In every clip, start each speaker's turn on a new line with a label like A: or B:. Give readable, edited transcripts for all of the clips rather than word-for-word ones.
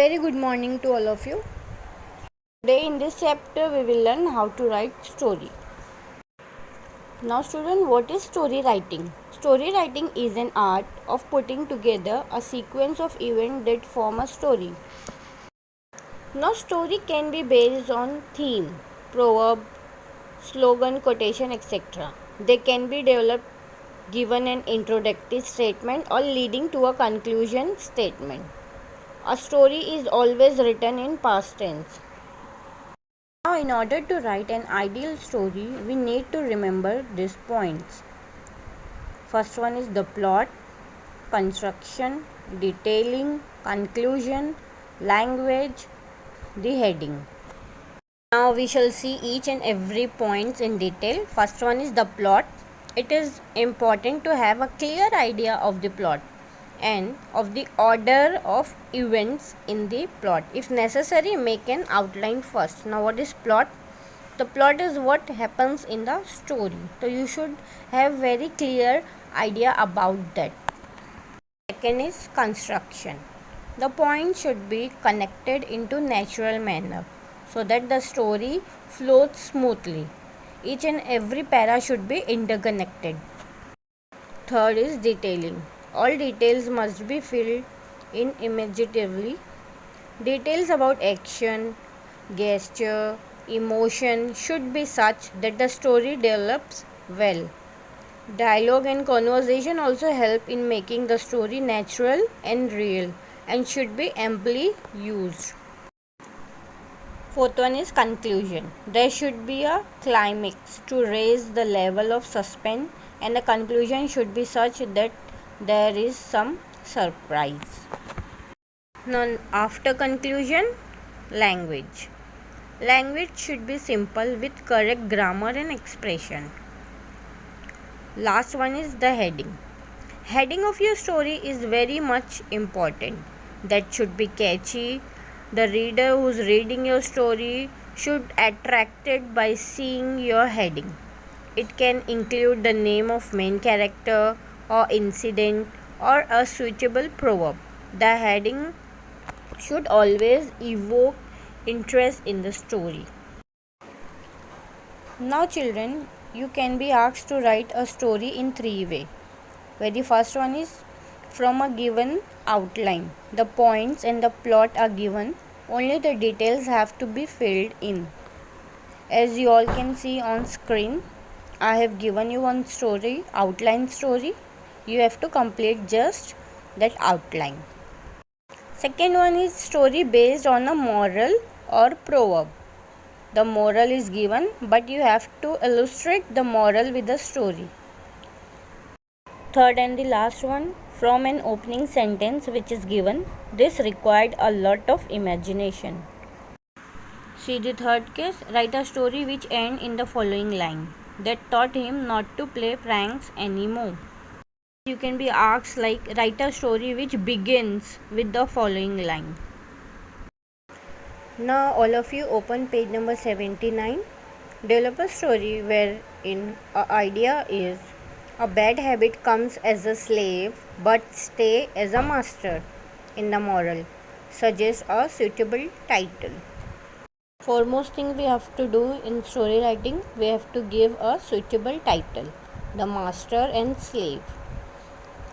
A: very good morning to all of you. Today in this chapter we will learn how to write story. Now student, what is story writing? Story writing is an art of putting together a sequence of events that form a story. Now story can be based on theme, proverb, slogan, quotation, etc. They can be developed given an introductory statement or leading to a conclusion statement. A story is always written in past tense. Now, in order to write an ideal story, we need to remember these points. First one is the plot, construction, detailing, conclusion, language, the heading. Now we shall see each and every points in detail. First one is the plot. It is important to have a clear idea of the plot and of the order of events in the plot. If necessary, make an outline first. Now what is plot? The plot is what happens in the story. So you should have very clear idea about that. Second is construction. The points should be connected into natural manner so that the story flows smoothly. Each and every para should be interconnected. Third is detailing. All details must be filled in imaginatively. Details about action, gesture, emotion should be such that the story develops well. Dialogue and conversation also help in making the story natural and real and should be amply used. Fourth one is conclusion. There should be a climax to raise the level of suspense, and the conclusion should be such that there is some surprise. Now, after conclusion, language. Language should be simple with correct grammar and expression. Last one is the heading. Heading of your story is very much important. That should be catchy. The reader who is reading your story should attracted by seeing your heading. It can include the name of main character or incident or a suitable proverb. The heading should always evoke interest in the story. Now children, you can be asked to write a story in 3 ways. Very first one is from a given outline. The points and the plot are given, only the details have to be filled in. As you all can see on screen, I have given you one story, outline story. You have to complete just that outline. Second one is story based on a moral or proverb. The moral is given, but you have to illustrate the moral with the story. Third and the last one, from an opening sentence which is given. This required a lot of imagination. See the third case, write a story which ends in the following line. That taught him not to play pranks anymore. You can be asked like write a story which begins with the following line. Now all of you open page number 79. Develop a story wherein an idea is a bad habit comes as a slave but stay as a master. In the moral, suggest a suitable title. Foremost thing we have to do in story writing, we have to give a suitable title. The master and slave.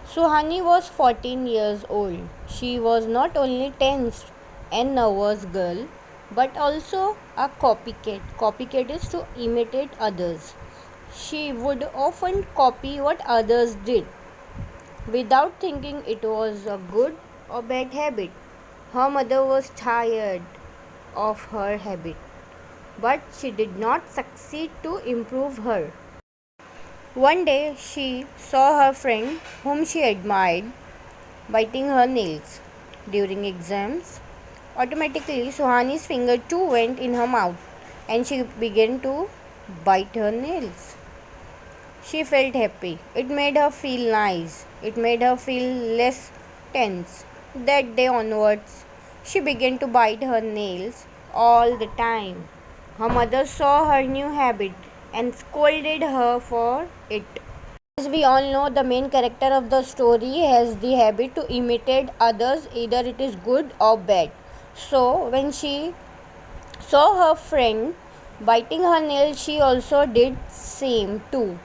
A: Suhani was 14 years old. She was not only tense and nervous girl, but also a copycat. Copycat is to imitate others. She would often copy what others did without thinking it was a good or bad habit. Her mother was tired of her habit, but she did not succeed to improve her. One day she saw her friend whom she admired biting her nails. During exams, automatically Suhani's finger too went in her mouth and she began to bite her nails. She felt happy. It made her feel nice. It made her feel less tense. That day onwards, she began to bite her nails all the time. Her mother saw her new habit and scolded her for it. As we all know, the main character of the story has the habit to imitate others, either it is good or bad. So when she saw her friend biting her nail, she also did same too.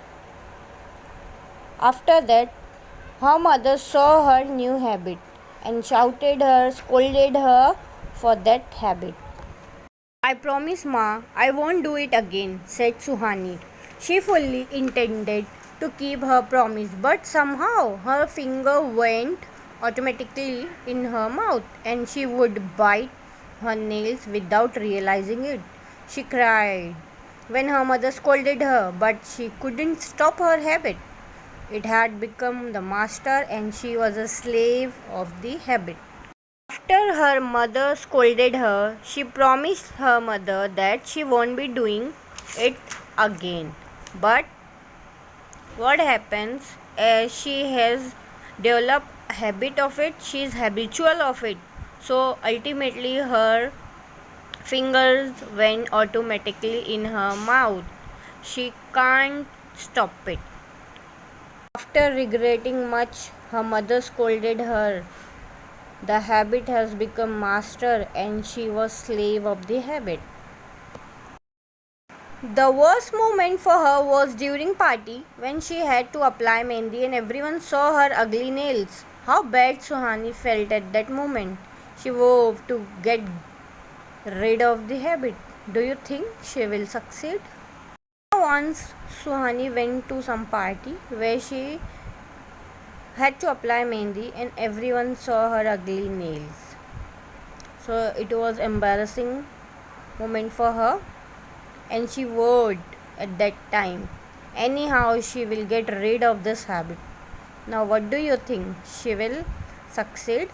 A: After that, her mother saw her new habit and scolded her for that habit. I promise, Ma, I won't do it again, said Suhani. She fully intended to keep her promise, but somehow her finger went automatically in her mouth and she would bite her nails without realizing it. She cried when her mother scolded her, but she couldn't stop her habit. It had become the master and she was a slave of the habit. After her mother scolded her, she promised her mother that she won't be doing it again. But what happens as she has developed a habit of it, she is habitual of it. So ultimately her fingers went automatically in her mouth. She can't stop it. After regretting much, her mother scolded her. The habit has become master and she was slave of the habit. The worst moment for her was during party when she had to apply mehndi and everyone saw her ugly nails. How bad Suhani felt at that moment. She vowed to get rid of the habit. Do you think she will succeed? Once Suhani went to some party where she had to apply mehndi and everyone saw her ugly nails. So it was embarrassing moment for her and she vowed at that time anyhow she will get rid of this habit. Now what do you think? She will succeed?